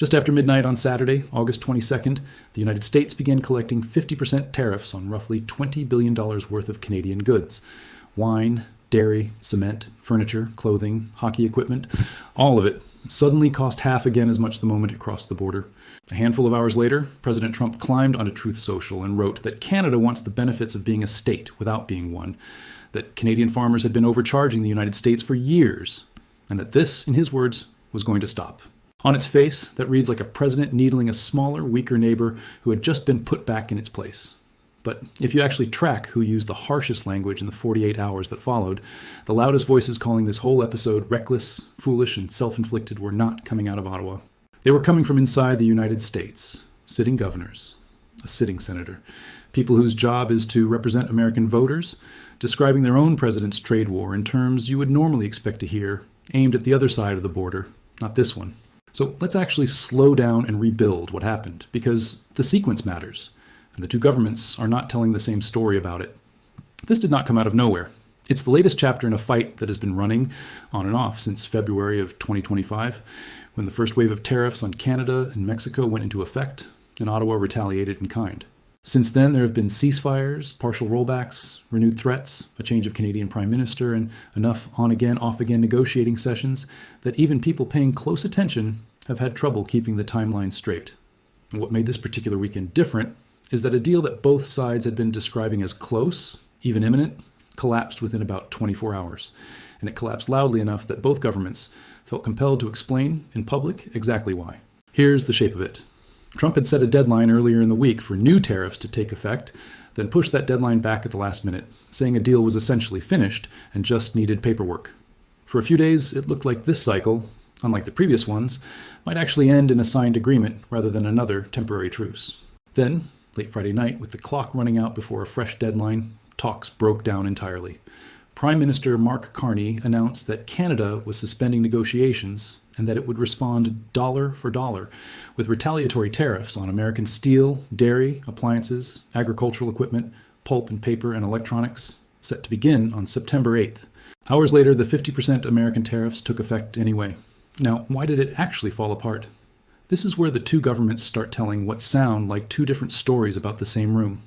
Just after midnight on Saturday, August 22nd, the United States began collecting 50% tariffs on roughly $20 billion worth of Canadian goods. Wine, dairy, cement, furniture, clothing, hockey equipment, all of it suddenly cost half again as much the moment it crossed the border. A handful of hours later, President Trump climbed onto Truth Social and wrote that Canada wants the benefits of being a state without being one, that Canadian farmers had been overcharging the United States for years, and that this, in his words, was going to stop. On its face, that reads like a president needling a smaller, weaker neighbor who had just been put back in its place. But if you actually track who used the harshest language in the 48 hours that followed, the loudest voices calling this whole episode reckless, foolish, and self-inflicted were not coming out of Ottawa. They were coming from inside the United States, sitting governors, a sitting senator, people whose job is to represent American voters, describing their own president's trade war in terms you would normally expect to hear, aimed at the other side of the border, not this one. So let's actually slow down and rebuild what happened, because the sequence matters, and the two governments are not telling the same story about it. This did not come out of nowhere. It's the latest chapter in a fight that has been running on and off since February of 2025, when the first wave of tariffs on Canada and Mexico went into effect, and Ottawa retaliated in kind. Since then, there have been ceasefires, partial rollbacks, renewed threats, a change of Canadian Prime Minister, and enough on-again, off-again negotiating sessions that even people paying close attention have had trouble keeping the timeline straight. And what made this particular weekend different is that a deal that both sides had been describing as close, even imminent, collapsed within about 24 hours. And it collapsed loudly enough that both governments felt compelled to explain in public exactly why. Here's the shape of it. Trump had set a deadline earlier in the week for new tariffs to take effect, then pushed that deadline back at the last minute, saying a deal was essentially finished and just needed paperwork. For a few days, it looked like this cycle, unlike the previous ones, might actually end in a signed agreement rather than another temporary truce. Then, late Friday night, with the clock running out before a fresh deadline, talks broke down entirely. Prime Minister Mark Carney announced that Canada was suspending negotiations and that it would respond dollar for dollar with retaliatory tariffs on American steel, dairy, appliances, agricultural equipment, pulp and paper, and electronics, set to begin on September 8th. Hours later, the 50% American tariffs took effect anyway. Now, why did it actually fall apart? This is where the two governments start telling what sound like two different stories about the same room.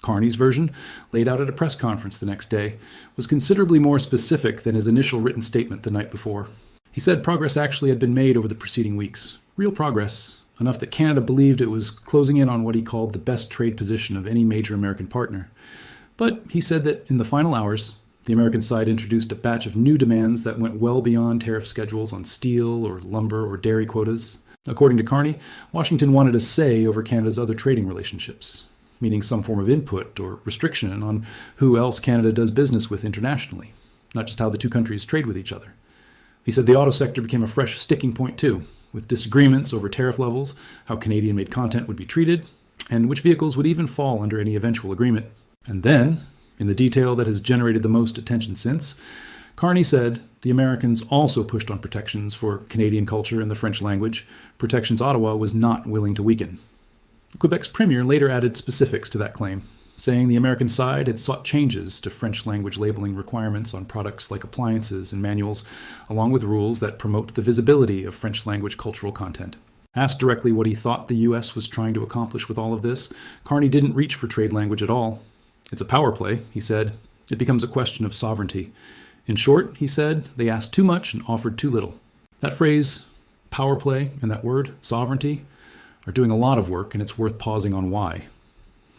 Carney's version, laid out at a press conference the next day, was considerably more specific than his initial written statement the night before. He said progress actually had been made over the preceding weeks. Real progress, enough that Canada believed it was closing in on what he called the best trade position of any major American partner. But he said that in the final hours, the American side introduced a batch of new demands that went well beyond tariff schedules on steel or lumber or dairy quotas. According to Carney, Washington wanted a say over Canada's other trading relationships, meaning some form of input or restriction on who else Canada does business with internationally, not just how the two countries trade with each other. He said the auto sector became a fresh sticking point too, with disagreements over tariff levels, how Canadian-made content would be treated, and which vehicles would even fall under any eventual agreement. And then, in the detail that has generated the most attention since, Carney said the Americans also pushed on protections for Canadian culture and the French language, protections Ottawa was not willing to weaken. Quebec's premier later added specifics to that claim, saying the American side had sought changes to French language labeling requirements on products like appliances and manuals, along with rules that promote the visibility of French language cultural content. Asked directly what he thought the U.S. was trying to accomplish with all of this, Carney didn't reach for trade language at all. It's a power play, he said. It becomes a question of sovereignty. In short, he said, they asked too much and offered too little. That phrase, power play, and that word, sovereignty, are doing a lot of work, and it's worth pausing on why.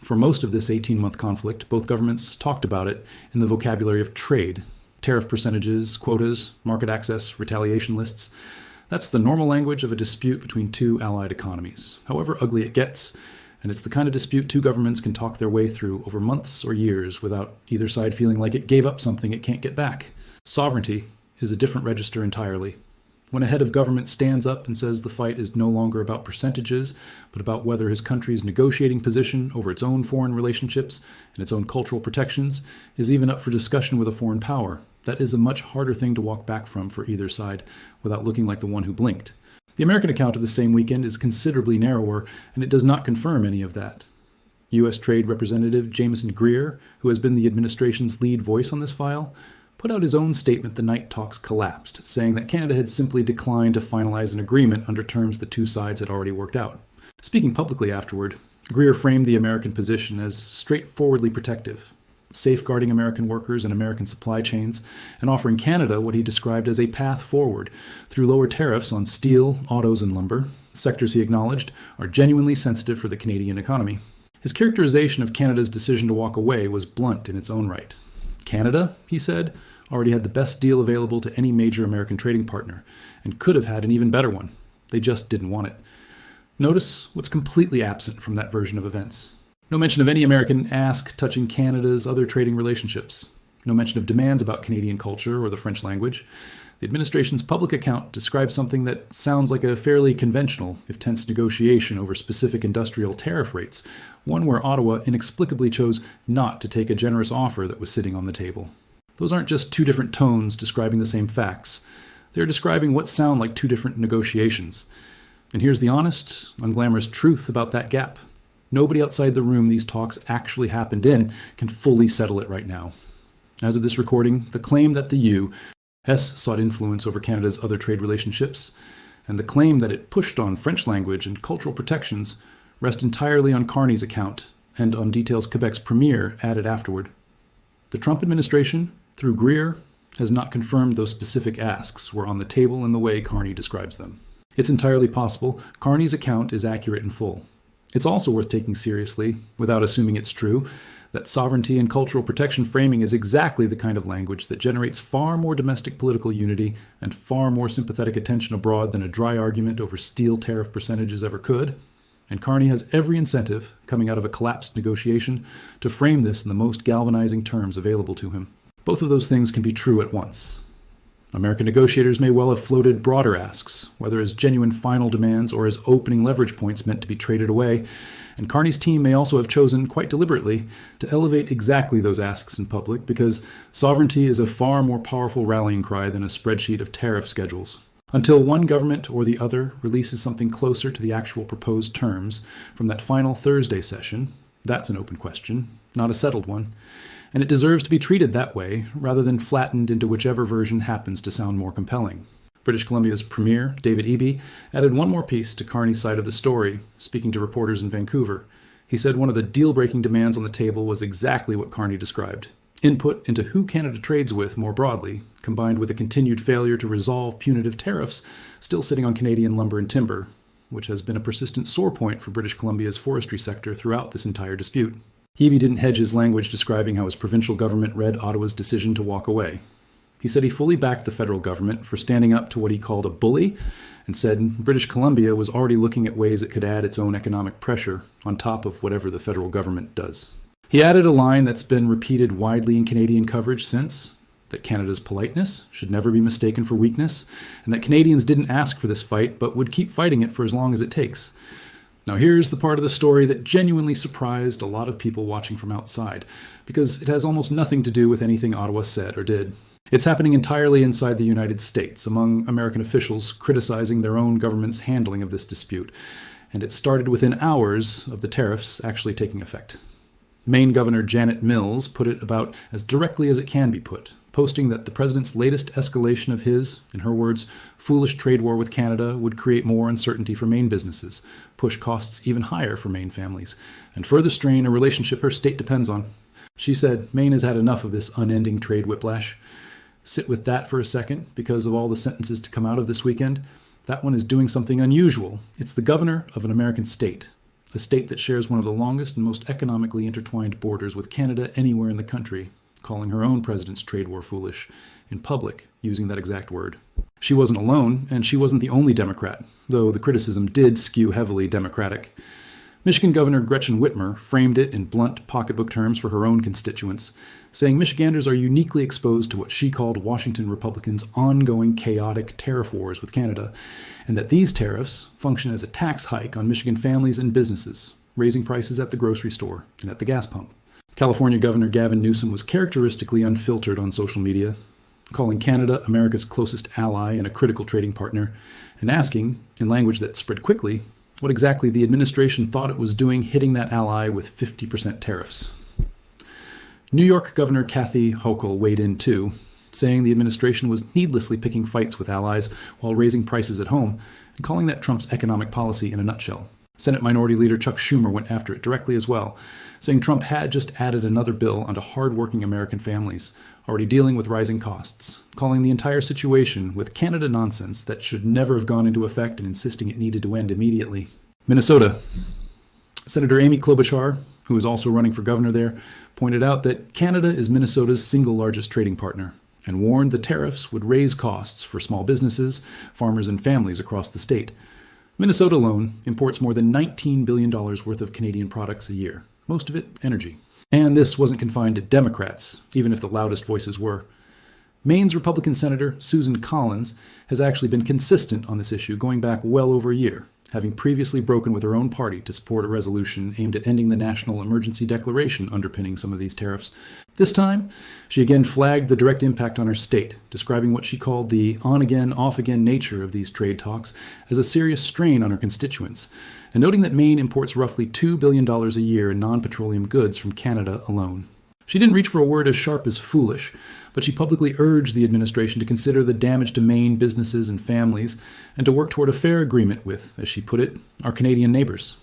For most of this 18-month conflict, both governments talked about it in the vocabulary of trade, tariff percentages, quotas, market access, retaliation lists. That's the normal language of a dispute between two allied economies, however ugly it gets, and it's the kind of dispute two governments can talk their way through over months or years without either side feeling like it gave up something it can't get back. Sovereignty is a different register entirely. When a head of government stands up and says the fight is no longer about percentages, but about whether his country's negotiating position over its own foreign relationships and its own cultural protections is even up for discussion with a foreign power, that is a much harder thing to walk back from for either side without looking like the one who blinked. The American account of the same weekend is considerably narrower, and it does not confirm any of that. U.S. Trade Representative Jamieson Greer, who has been the administration's lead voice on this file, put out his own statement the night talks collapsed, saying that Canada had simply declined to finalize an agreement under terms the two sides had already worked out. Speaking publicly afterward, Greer framed the American position as straightforwardly protective, safeguarding American workers and American supply chains, and offering Canada what he described as a path forward through lower tariffs on steel, autos, and lumber, sectors he acknowledged are genuinely sensitive for the Canadian economy. His characterization of Canada's decision to walk away was blunt in its own right. Canada, he said, already had the best deal available to any major American trading partner, and could have had an even better one. They just didn't want it. Notice what's completely absent from that version of events. No mention of any American ask touching Canada's other trading relationships. No mention of demands about Canadian culture or the French language. The administration's public account describes something that sounds like a fairly conventional, if tense, negotiation over specific industrial tariff rates, one where Ottawa inexplicably chose not to take a generous offer that was sitting on the table. Those aren't just two different tones describing the same facts. They're describing what sound like two different negotiations. And here's the honest, unglamorous truth about that gap. Nobody outside the room these talks actually happened in can fully settle it right now. As of this recording, the claim that the U.S. sought influence over Canada's other trade relationships, and the claim that it pushed on French language and cultural protections rest entirely on Carney's account and on details Quebec's premier added afterward. The Trump administration, through Greer, has not confirmed those specific asks were on the table in the way Carney describes them. It's entirely possible Carney's account is accurate in full. It's also worth taking seriously, without assuming it's true, that sovereignty and cultural protection framing is exactly the kind of language that generates far more domestic political unity and far more sympathetic attention abroad than a dry argument over steel tariff percentages ever could. And Carney has every incentive, coming out of a collapsed negotiation, to frame this in the most galvanizing terms available to him. Both of those things can be true at once. American negotiators may well have floated broader asks, whether as genuine final demands or as opening leverage points meant to be traded away, and Carney's team may also have chosen, quite deliberately, to elevate exactly those asks in public because sovereignty is a far more powerful rallying cry than a spreadsheet of tariff schedules. Until one government or the other releases something closer to the actual proposed terms from that final Thursday session, that's an open question, not a settled one. And it deserves to be treated that way, rather than flattened into whichever version happens to sound more compelling. British Columbia's Premier, David Eby, added one more piece to Carney's side of the story, speaking to reporters in Vancouver. He said one of the deal-breaking demands on the table was exactly what Carney described. Input into who Canada trades with more broadly, combined with a continued failure to resolve punitive tariffs still sitting on Canadian lumber and timber, which has been a persistent sore point for British Columbia's forestry sector throughout this entire dispute. Eby didn't hedge his language describing how his provincial government read Ottawa's decision to walk away. He said he fully backed the federal government for standing up to what he called a bully, and said British Columbia was already looking at ways it could add its own economic pressure on top of whatever the federal government does. He added a line that's been repeated widely in Canadian coverage since, that Canada's politeness should never be mistaken for weakness, and that Canadians didn't ask for this fight but would keep fighting it for as long as it takes. Now here's the part of the story that genuinely surprised a lot of people watching from outside, because it has almost nothing to do with anything Ottawa said or did. It's happening entirely inside the United States, among American officials criticizing their own government's handling of this dispute, and it started within hours of the tariffs actually taking effect. Maine Governor Janet Mills put it about as directly as it can be put, posting that the president's latest escalation of his, in her words, foolish trade war with Canada would create more uncertainty for Maine businesses, push costs even higher for Maine families, and further strain a relationship her state depends on. She said Maine has had enough of this unending trade whiplash. Sit with that for a second, because of all the sentences to come out of this weekend. That one is doing something unusual. It's the governor of an American state, a state that shares one of the longest and most economically intertwined borders with Canada anywhere in the country, calling her own president's trade war foolish, in public, using that exact word. She wasn't alone, and she wasn't the only Democrat, though the criticism did skew heavily Democratic. Michigan Governor Gretchen Whitmer framed it in blunt pocketbook terms for her own constituents, saying Michiganders are uniquely exposed to what she called Washington Republicans' ongoing chaotic tariff wars with Canada, and that these tariffs function as a tax hike on Michigan families and businesses, raising prices at the grocery store and at the gas pump. California Governor Gavin Newsom was characteristically unfiltered on social media, calling Canada America's closest ally and a critical trading partner, and asking, in language that spread quickly, what exactly the administration thought it was doing hitting that ally with 50% tariffs. New York Governor Kathy Hochul weighed in too, saying the administration was needlessly picking fights with allies while raising prices at home, and calling that Trump's economic policy in a nutshell. Senate Minority Leader Chuck Schumer went after it directly as well, saying Trump had just added another bill onto hard-working American families, already dealing with rising costs, calling the entire situation with Canada nonsense that should never have gone into effect and insisting it needed to end immediately. Minnesota. Senator Amy Klobuchar, who is also running for governor there, pointed out that Canada is Minnesota's single largest trading partner and warned the tariffs would raise costs for small businesses, farmers, and families across the state. Minnesota alone imports more than $19 billion worth of Canadian products a year, most of it energy. And this wasn't confined to Democrats, even if the loudest voices were. Maine's Republican Senator Susan Collins has actually been consistent on this issue going back well over a year, having previously broken with her own party to support a resolution aimed at ending the national emergency declaration underpinning some of these tariffs. This time, she again flagged the direct impact on her state, describing what she called the on-again, off-again nature of these trade talks as a serious strain on her constituents, and noting that Maine imports roughly $2 billion a year in non-petroleum goods from Canada alone. She didn't reach for a word as sharp as foolish, but she publicly urged the administration to consider the damage to Maine businesses and families and to work toward a fair agreement with, as she put it, our Canadian neighbors.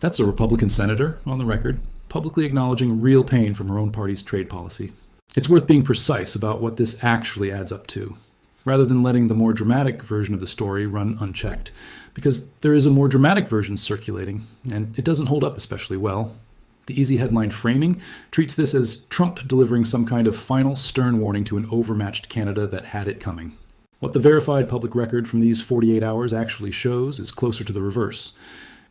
That's a Republican senator, on the record, publicly acknowledging real pain from her own party's trade policy. It's worth being precise about what this actually adds up to, rather than letting the more dramatic version of the story run unchecked, because there is a more dramatic version circulating, and it doesn't hold up especially well. The easy headline framing treats this as Trump delivering some kind of final stern warning to an overmatched Canada that had it coming. What the verified public record from these 48 hours actually shows is closer to the reverse.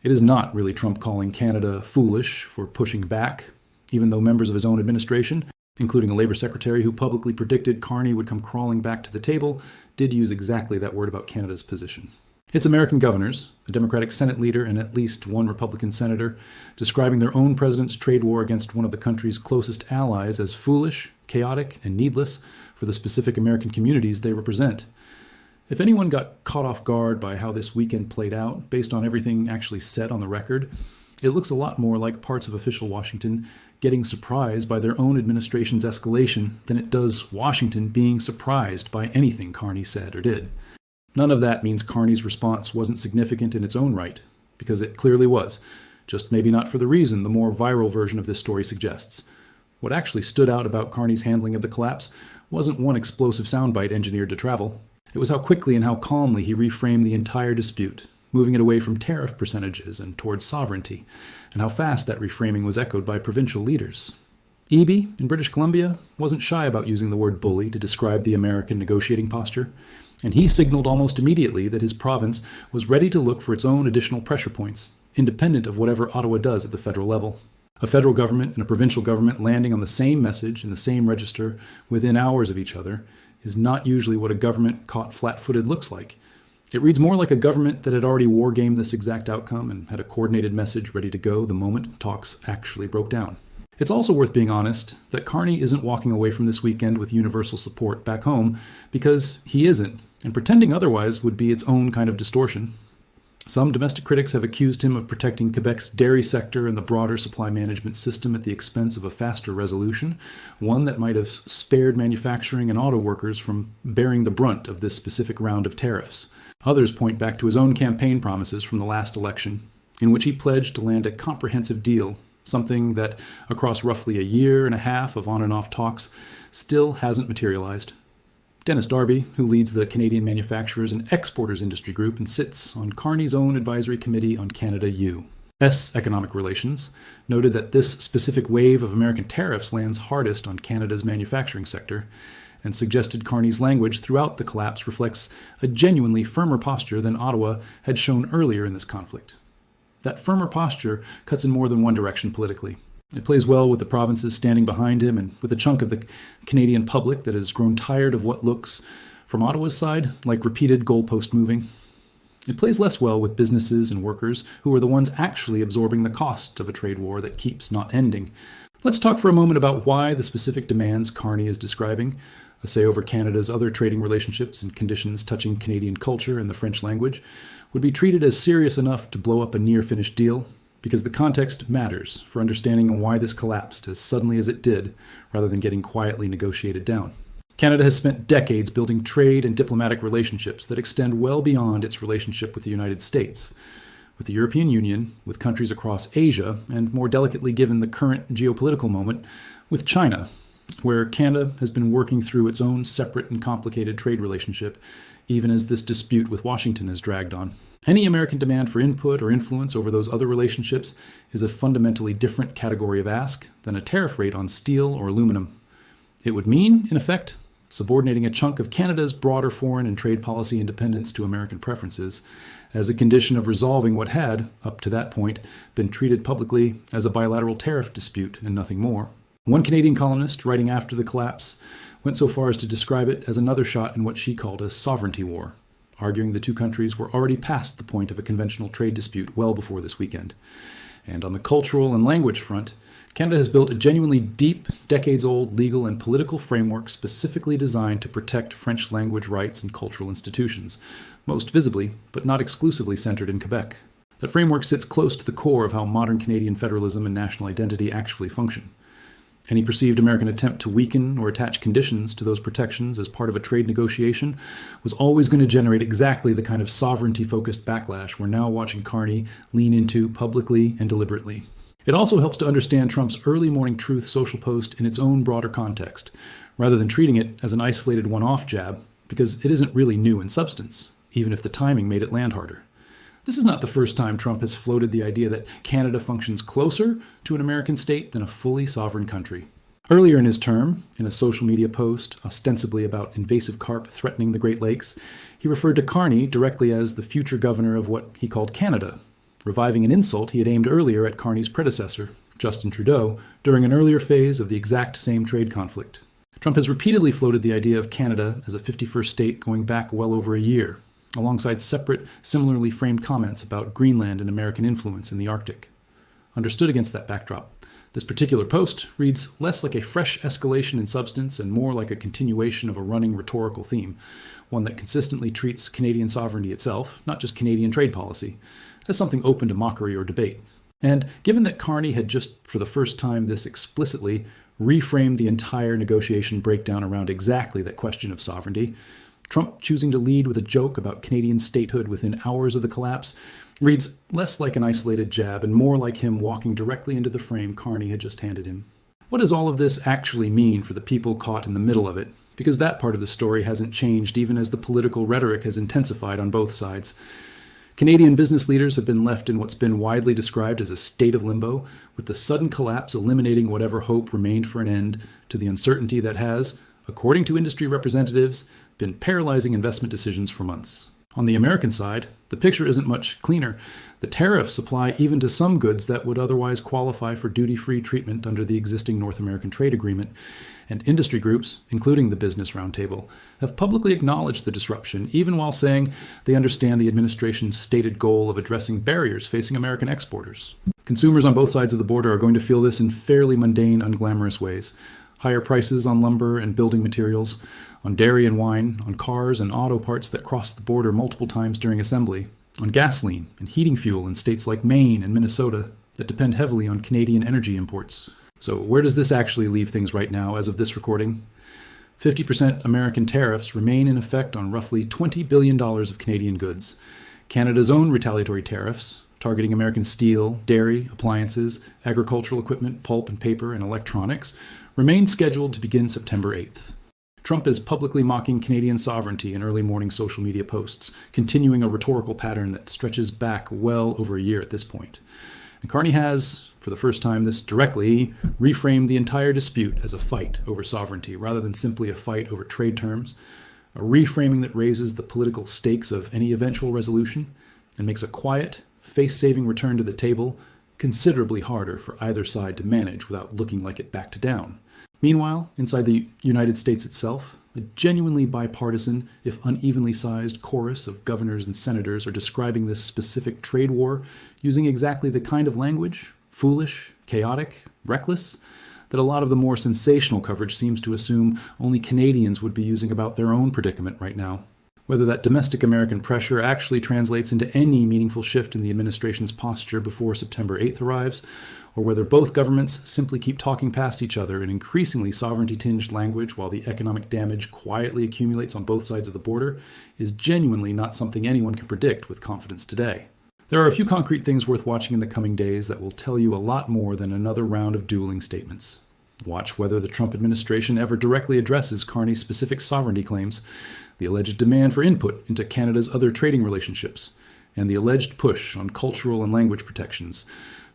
It is not really Trump calling Canada foolish for pushing back, even though members of his own administration, including a Labor Secretary who publicly predicted Carney would come crawling back to the table, did use exactly that word about Canada's position. It's American governors, a Democratic Senate leader, and at least one Republican senator, describing their own president's trade war against one of the country's closest allies as foolish, chaotic, and needless for the specific American communities they represent. If anyone got caught off guard by how this weekend played out, based on everything actually said on the record, it looks a lot more like parts of official Washington getting surprised by their own administration's escalation than it does Washington being surprised by anything Carney said or did. None of that means Carney's response wasn't significant in its own right, because it clearly was, just maybe not for the reason the more viral version of this story suggests. What actually stood out about Carney's handling of the collapse wasn't one explosive soundbite engineered to travel. It was how quickly and how calmly he reframed the entire dispute, moving it away from tariff percentages and towards sovereignty, and how fast that reframing was echoed by provincial leaders. Eby, in British Columbia, wasn't shy about using the word bully to describe the American negotiating posture, and he signaled almost immediately that his province was ready to look for its own additional pressure points, independent of whatever Ottawa does at the federal level. A federal government and a provincial government landing on the same message in the same register within hours of each other is not usually what a government caught flat-footed looks like. It reads more like a government that had already wargamed this exact outcome and had a coordinated message ready to go the moment talks actually broke down. It's also worth being honest that Carney isn't walking away from this weekend with universal support back home, because he isn't, and pretending otherwise would be its own kind of distortion. Some domestic critics have accused him of protecting Quebec's dairy sector and the broader supply management system at the expense of a faster resolution, one that might have spared manufacturing and auto workers from bearing the brunt of this specific round of tariffs. Others point back to his own campaign promises from the last election, in which he pledged to land a comprehensive deal, something that, across roughly a year and a half of on and off talks, still hasn't materialized. Dennis Darby, who leads the Canadian Manufacturers and Exporters Industry Group and sits on Carney's own advisory committee on Canada-U.S. economic relations, noted that this specific wave of American tariffs lands hardest on Canada's manufacturing sector, and suggested Carney's language throughout the collapse reflects a genuinely firmer posture than Ottawa had shown earlier in this conflict. That firmer posture cuts in more than one direction politically. It plays well with the provinces standing behind him and with a chunk of the Canadian public that has grown tired of what looks, from Ottawa's side, like repeated goalpost moving. It plays less well with businesses and workers who are the ones actually absorbing the cost of a trade war that keeps not ending. Let's talk for a moment about why the specific demands Carney is describing, a say over Canada's other trading relationships and conditions touching Canadian culture and the French language, would be treated as serious enough to blow up a near-finished deal, because the context matters for understanding why this collapsed as suddenly as it did, rather than getting quietly negotiated down. Canada has spent decades building trade and diplomatic relationships that extend well beyond its relationship with the United States, with the European Union, with countries across Asia, and more delicately given the current geopolitical moment, with China, where Canada has been working through its own separate and complicated trade relationship, even as this dispute with Washington has dragged on. Any American demand for input or influence over those other relationships is a fundamentally different category of ask than a tariff rate on steel or aluminum. It would mean, in effect, subordinating a chunk of Canada's broader foreign and trade policy independence to American preferences as a condition of resolving what had, up to that point, been treated publicly as a bilateral tariff dispute and nothing more. One Canadian columnist, writing after the collapse, went so far as to describe it as another shot in what she called a sovereignty war, arguing the two countries were already past the point of a conventional trade dispute well before this weekend. And on the cultural and language front, Canada has built a genuinely deep, decades-old legal and political framework specifically designed to protect French language rights and cultural institutions, most visibly, but not exclusively centered in Quebec. That framework sits close to the core of how modern Canadian federalism and national identity actually function. Any perceived American attempt to weaken or attach conditions to those protections as part of a trade negotiation was always going to generate exactly the kind of sovereignty-focused backlash we're now watching Carney lean into publicly and deliberately. It also helps to understand Trump's early morning truth social post in its own broader context, rather than treating it as an isolated one-off jab, because it isn't really new in substance, even if the timing made it land harder. This is not the first time Trump has floated the idea that Canada functions closer to an American state than a fully sovereign country. Earlier in his term, in a social media post ostensibly about invasive carp threatening the Great Lakes, he referred to Carney directly as the future governor of what he called Canada, reviving an insult he had aimed earlier at Carney's predecessor, Justin Trudeau, during an earlier phase of the exact same trade conflict. Trump has repeatedly floated the idea of Canada as a 51st state going back well over a year, alongside separate, similarly framed comments about Greenland and American influence in the Arctic. Understood against that backdrop, this particular post reads less like a fresh escalation in substance and more like a continuation of a running rhetorical theme, one that consistently treats Canadian sovereignty itself, not just Canadian trade policy, as something open to mockery or debate. And given that Carney had just for the first time this explicitly reframed the entire negotiation breakdown around exactly that question of sovereignty, Trump choosing to lead with a joke about Canadian statehood within hours of the collapse reads less like an isolated jab and more like him walking directly into the frame Carney had just handed him. What does all of this actually mean for the people caught in the middle of it? Because that part of the story hasn't changed even as the political rhetoric has intensified on both sides. Canadian business leaders have been left in what's been widely described as a state of limbo, with the sudden collapse eliminating whatever hope remained for an end to the uncertainty that has, according to industry representatives, been paralyzing investment decisions for months. On the American side, the picture isn't much cleaner. The tariffs apply even to some goods that would otherwise qualify for duty-free treatment under the existing North American trade agreement, and industry groups, including the Business Roundtable, have publicly acknowledged the disruption, even while saying they understand the administration's stated goal of addressing barriers facing American exporters. Consumers on both sides of the border are going to feel this in fairly mundane, unglamorous ways. Higher prices on lumber and building materials, on dairy and wine, on cars and auto parts that cross the border multiple times during assembly, on gasoline and heating fuel in states like Maine and Minnesota that depend heavily on Canadian energy imports. So where does this actually leave things right now as of this recording? 50% American tariffs remain in effect on roughly $20 billion of Canadian goods. Canada's own retaliatory tariffs, targeting American steel, dairy, appliances, agricultural equipment, pulp and paper, and electronics, remain scheduled to begin September 8th. Trump is publicly mocking Canadian sovereignty in early morning social media posts, continuing a rhetorical pattern that stretches back well over a year at this point. And Carney has, for the first time this directly, reframed the entire dispute as a fight over sovereignty rather than simply a fight over trade terms, a reframing that raises the political stakes of any eventual resolution and makes a quiet, face-saving return to the table considerably harder for either side to manage without looking like it backed down. Meanwhile, inside the United States itself, a genuinely bipartisan, if unevenly sized, chorus of governors and senators are describing this specific trade war using exactly the kind of language, foolish, chaotic, reckless, that a lot of the more sensational coverage seems to assume only Canadians would be using about their own predicament right now. Whether that domestic American pressure actually translates into any meaningful shift in the administration's posture before September 8th arrives, or whether both governments simply keep talking past each other in increasingly sovereignty-tinged language while the economic damage quietly accumulates on both sides of the border, is genuinely not something anyone can predict with confidence today. There are a few concrete things worth watching in the coming days that will tell you a lot more than another round of dueling statements. Watch whether the Trump administration ever directly addresses Carney's specific sovereignty claims, the alleged demand for input into Canada's other trading relationships, and the alleged push on cultural and language protections,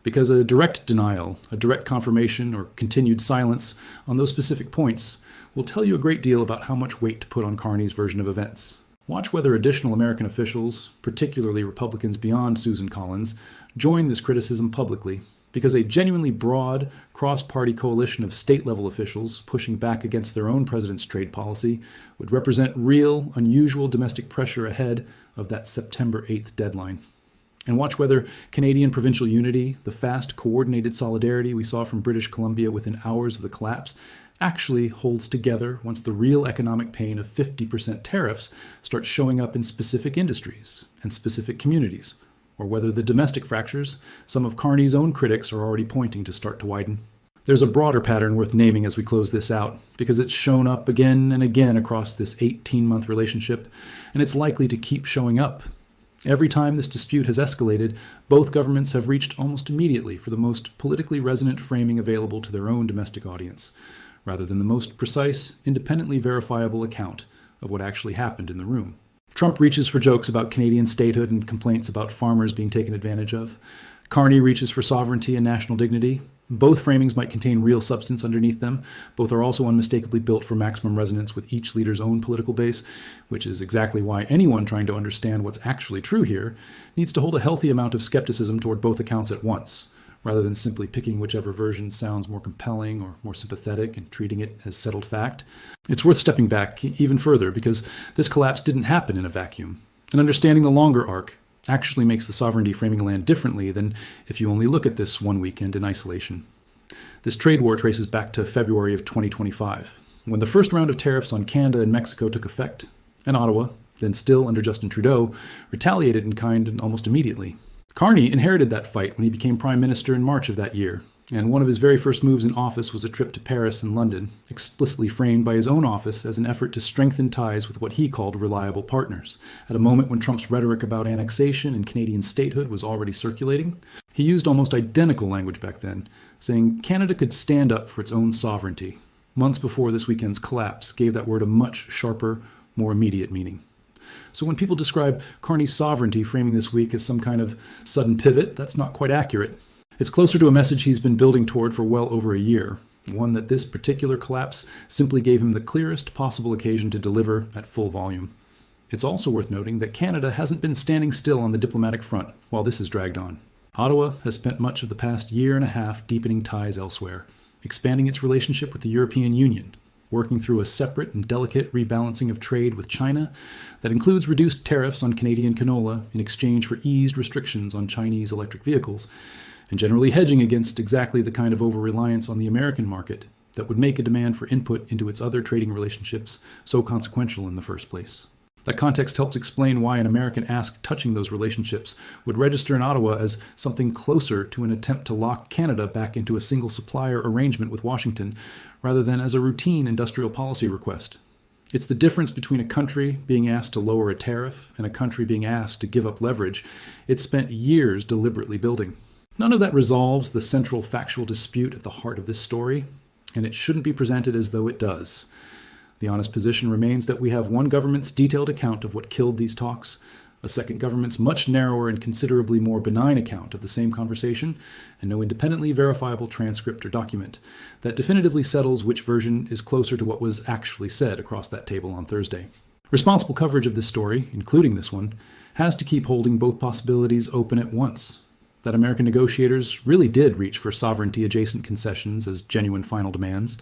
because a direct denial, a direct confirmation, or continued silence on those specific points will tell you a great deal about how much weight to put on Carney's version of events. Watch whether additional American officials, particularly Republicans beyond Susan Collins, join this criticism publicly, because a genuinely broad, cross-party coalition of state-level officials pushing back against their own president's trade policy would represent real, unusual domestic pressure ahead of that September 8th deadline. And watch whether Canadian provincial unity, the fast, coordinated solidarity we saw from British Columbia within hours of the collapse, actually holds together once the real economic pain of 50% tariffs starts showing up in specific industries and specific communities, or whether the domestic fractures some of Carney's own critics are already pointing to start to widen. There's a broader pattern worth naming as we close this out, because it's shown up again and again across this 18-month relationship, and it's likely to keep showing up. Every time this dispute has escalated, both governments have reached almost immediately for the most politically resonant framing available to their own domestic audience, rather than the most precise, independently verifiable account of what actually happened in the room. Trump reaches for jokes about Canadian statehood and complaints about farmers being taken advantage of. Carney reaches for sovereignty and national dignity. Both framings might contain real substance underneath them. Both are also unmistakably built for maximum resonance with each leader's own political base, which is exactly why anyone trying to understand what's actually true here needs to hold a healthy amount of skepticism toward both accounts at once, rather than simply picking whichever version sounds more compelling or more sympathetic and treating it as settled fact. It's worth stepping back even further, because this collapse didn't happen in a vacuum, and understanding the longer arc actually makes the sovereignty framing land differently than if you only look at this one weekend in isolation. This trade war traces back to February of 2025, when the first round of tariffs on Canada and Mexico took effect, and Ottawa, then still under Justin Trudeau, retaliated in kind almost immediately. Carney inherited that fight when he became Prime Minister in March of that year, and one of his very first moves in office was a trip to Paris and London, explicitly framed by his own office as an effort to strengthen ties with what he called reliable partners. At a moment when Trump's rhetoric about annexation and Canadian statehood was already circulating, he used almost identical language back then, saying Canada could stand up for its own sovereignty. Months before this weekend's collapse gave that word a much sharper, more immediate meaning. So when people describe Carney's sovereignty framing this week as some kind of sudden pivot, that's not quite accurate. It's closer to a message he's been building toward for well over a year, one that this particular collapse simply gave him the clearest possible occasion to deliver at full volume. It's also worth noting that Canada hasn't been standing still on the diplomatic front while this has dragged on. Ottawa has spent much of the past year and a half deepening ties elsewhere, expanding its relationship with the European Union, working through a separate and delicate rebalancing of trade with China that includes reduced tariffs on Canadian canola in exchange for eased restrictions on Chinese electric vehicles, and generally hedging against exactly the kind of over-reliance on the American market that would make a demand for input into its other trading relationships so consequential in the first place. That context helps explain why an American ask touching those relationships would register in Ottawa as something closer to an attempt to lock Canada back into a single supplier arrangement with Washington, rather than as a routine industrial policy request. It's the difference between a country being asked to lower a tariff and a country being asked to give up leverage it's spent years deliberately building. None of that resolves the central factual dispute at the heart of this story, and it shouldn't be presented as though it does. The honest position remains that we have one government's detailed account of what killed these talks, a second government's much narrower and considerably more benign account of the same conversation, and no independently verifiable transcript or document that definitively settles which version is closer to what was actually said across that table on Thursday. Responsible coverage of this story, including this one, has to keep holding both possibilities open at once. That American negotiators really did reach for sovereignty-adjacent concessions as genuine final demands,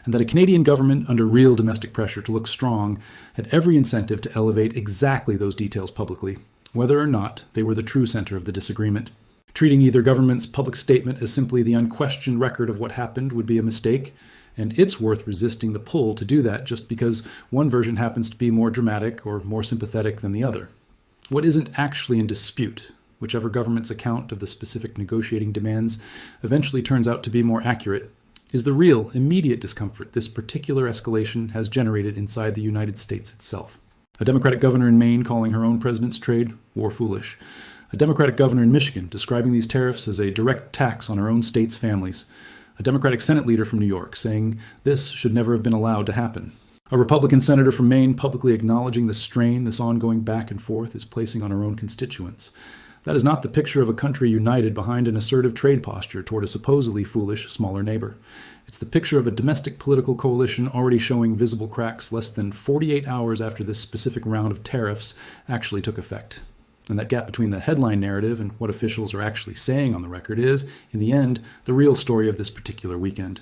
and that a Canadian government under real domestic pressure to look strong had every incentive to elevate exactly those details publicly, whether or not they were the true center of the disagreement. Treating either government's public statement as simply the unquestioned record of what happened would be a mistake, And it's worth resisting the pull to do that just because one version happens to be more dramatic or more sympathetic than the other. What isn't actually in dispute, whichever government's account of the specific negotiating demands eventually turns out to be more accurate, is the real, immediate discomfort this particular escalation has generated inside the United States itself. A Democratic governor in Maine calling her own president's trade war foolish. A Democratic governor in Michigan describing these tariffs as a direct tax on our own state's families. A Democratic Senate leader from New York saying this should never have been allowed to happen. A Republican senator from Maine publicly acknowledging the strain this ongoing back and forth is placing on our own constituents. That is not the picture of a country united behind an assertive trade posture toward a supposedly foolish, smaller neighbor. It's the picture of a domestic political coalition already showing visible cracks less than 48 hours after this specific round of tariffs actually took effect. And that gap between the headline narrative and what officials are actually saying on the record is, in the end, the real story of this particular weekend.